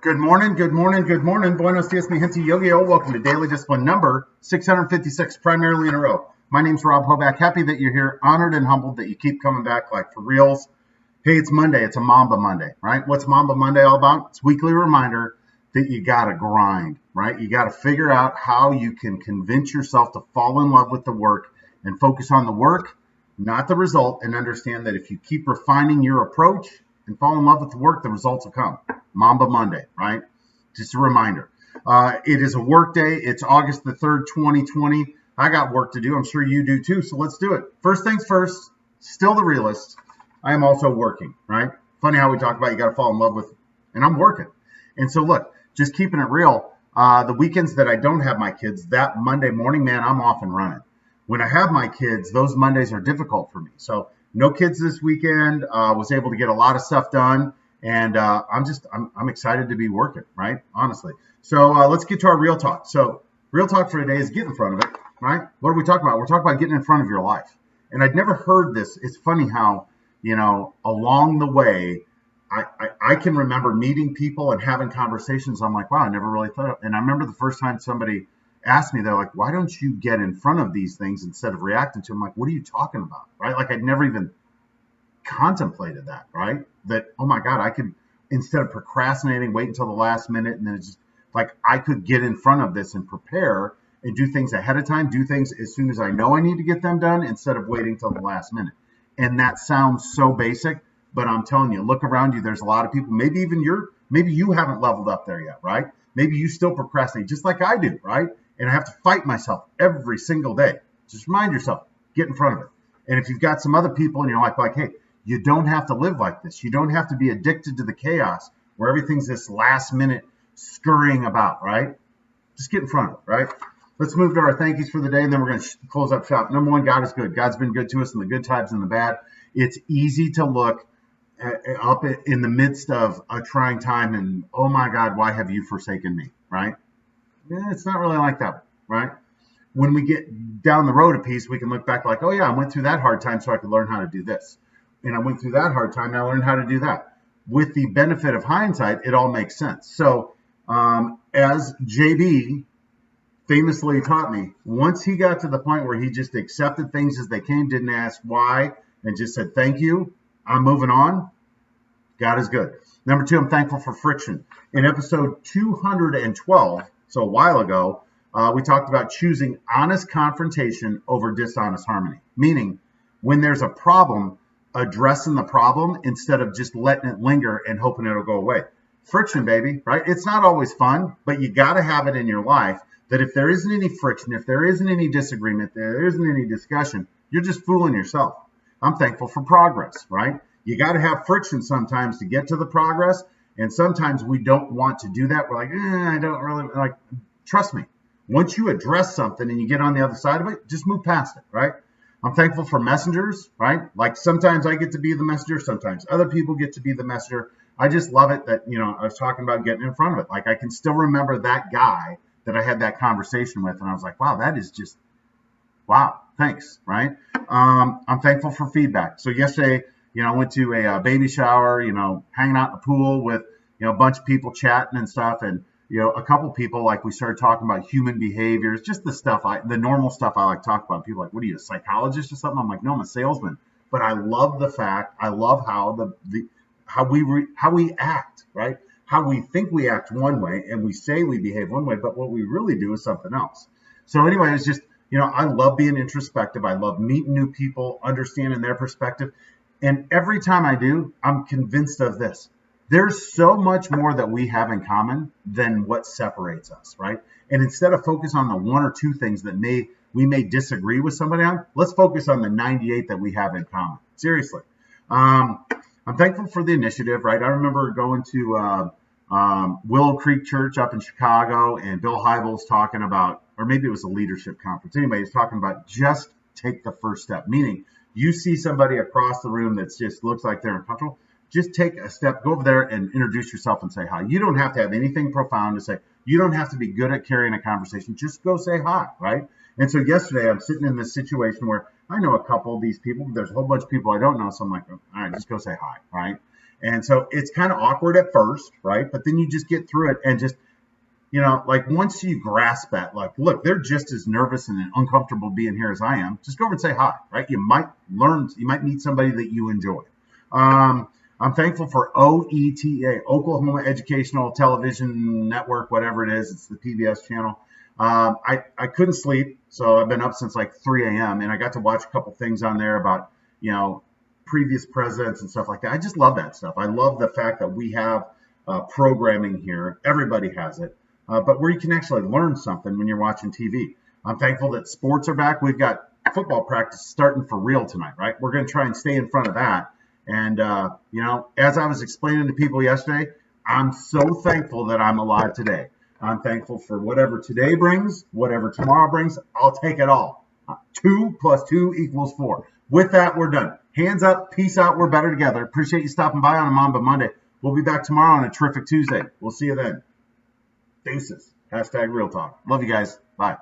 Good morning, good morning, good morning. Buenos dias, mi gente Yo-Yo. Welcome to Daily Discipline number 656, primarily in a row. My name's Rob Hoback. Happy that you're here. Honored and humbled that you keep coming back like for reals. Hey, it's Monday. It's a Mamba Monday, right? What's Mamba Monday all about? It's a weekly reminder that you got to grind, right? You got to figure out how you can convince yourself to fall in love with the work and focus on the work, not the result, and understand that if you keep refining your approach and fall in love with the work, the results will come. Mamba Monday, right? Just a reminder. It is a work day. It's August the 3rd, 2020. I got work to do. I'm sure you do too. So let's do it. First things first, still the realist. I am also working, right? Funny how we talk about you got to fall in love with, and I'm working. And so look, just keeping it real. The weekends that I don't have my kids, that Monday morning, man, I'm off and running. When I have my kids, those Mondays are difficult for me. So no kids this weekend. Was able to get a lot of stuff done. And I'm excited to be working, right? Honestly. So let's get to our real talk. So real talk for today is get in front of it, right? What are we talking about? We're talking about getting in front of your life. And I'd never heard this. It's funny how, along the way, I can remember meeting people and having conversations. I'm like, wow, I never really thought of. And I remember the first time somebody asked me, they're like, why don't you get in front of these things instead of reacting to them? I'm like, what are you talking about, right? Like I'd never even contemplated that, right? That, oh my God, I could, instead of procrastinating, wait until the last minute, and then it's just like I could get in front of this and prepare and do things ahead of time, do things as soon as I know I need to get them done instead of waiting till the last minute. And that sounds so basic, but I'm telling you, look around you, there's a lot of people, maybe you haven't leveled up there yet, right? Maybe you still procrastinate just like I do, right? And I have to fight myself every single day. Just remind yourself, get in front of it. And if you've got some other people in your life like, hey, you don't have to live like this. You don't have to be addicted to the chaos where everything's this last minute scurrying about, right? Just get in front of it, right? Let's move to our thank yous for the day, and then we're going to close up shop. Number one, God is good. God's been good to us in the good times and the bad. It's easy to look up in the midst of a trying time and, oh my God, why have you forsaken me, right? Yeah, it's not really like that, right? When we get down the road a piece, we can look back like, oh yeah, I went through that hard time so I could learn how to do this. And I went through that hard time and I learned how to do that. With the benefit of hindsight, it all makes sense. So as JB famously taught me, once he got to the point where he just accepted things as they came, didn't ask why, and just said, thank you, I'm moving on, God is good. Number two, I'm thankful for friction. In episode 212, so a while ago, we talked about choosing honest confrontation over dishonest harmony. Meaning, when there's a problem, addressing the problem instead of just letting it linger and hoping it'll go away. Friction, baby, right? It's not always fun, but you got to have it in your life that if there isn't any friction, if there isn't any disagreement, there isn't any discussion, you're just fooling yourself. I'm thankful for progress, right? You got to have friction sometimes to get to the progress. And sometimes we don't want to do that. We're like, I don't really like, trust me. Once you address something and you get on the other side of it, just move past it, right? I'm thankful for messengers, right? Like sometimes I get to be the messenger, sometimes other people get to be the messenger. I just love it that, I was talking about getting in front of it. Like I can still remember that guy that I had that conversation with. And I was like, wow, that is just, wow, thanks, right? I'm thankful for feedback. So yesterday, I went to a baby shower, hanging out in the pool with, a bunch of people chatting and stuff. And, a couple people, like we started talking about human behaviors, just the stuff, the normal stuff I like to talk about. People are like, what are you, a psychologist or something? I'm like, no, I'm a salesman. But I love the fact, I love how how we act, right? How we think we act one way and we say we behave one way, but what we really do is something else. So anyway, it's just, I love being introspective. I love meeting new people, understanding their perspective. And every time I do, I'm convinced of this. There's so much more that we have in common than what separates us, right? And instead of focus on the one or two things that we may disagree with somebody on, let's focus on the 98 that we have in common. Seriously. I'm thankful for the initiative, right? I remember going to Willow Creek Church up in Chicago, and Bill Hybels talking about, or maybe it was a leadership conference. Anyway, he's talking about just take the first step, meaning you see somebody across the room that just looks like they're uncomfortable. Just take a step, go over there and introduce yourself and say hi. You don't have to have anything profound to say. You don't have to be good at carrying a conversation. Just go say hi, right? And so yesterday I'm sitting in this situation where I know a couple of these people, but there's a whole bunch of people I don't know. So I'm like, all right, just go say hi, right? And so it's kind of awkward at first, right? But then you just get through it and just, like once you grasp that, like, look, they're just as nervous and uncomfortable being here as I am. Just go over and say hi, right? You might meet somebody that you enjoy. I'm thankful for OETA, Oklahoma Educational Television Network, whatever it is. It's the PBS channel. I couldn't sleep, so I've been up since like 3 a.m. and I got to watch a couple things on there about, previous presidents and stuff like that. I just love that stuff. I love the fact that we have programming here. Everybody has it, but where you can actually learn something when you're watching TV. I'm thankful that sports are back. We've got football practice starting for real tonight, right? We're going to try and stay in front of that. And, as I was explaining to people yesterday, I'm so thankful that I'm alive today. I'm thankful for whatever today brings, whatever tomorrow brings. I'll take it all. 2 + 2 = 4. With that, we're done. Hands up. Peace out. We're better together. Appreciate you stopping by on a Mamba Monday. We'll be back tomorrow on a terrific Tuesday. We'll see you then. Deuces. #Real Talk. Love you guys. Bye.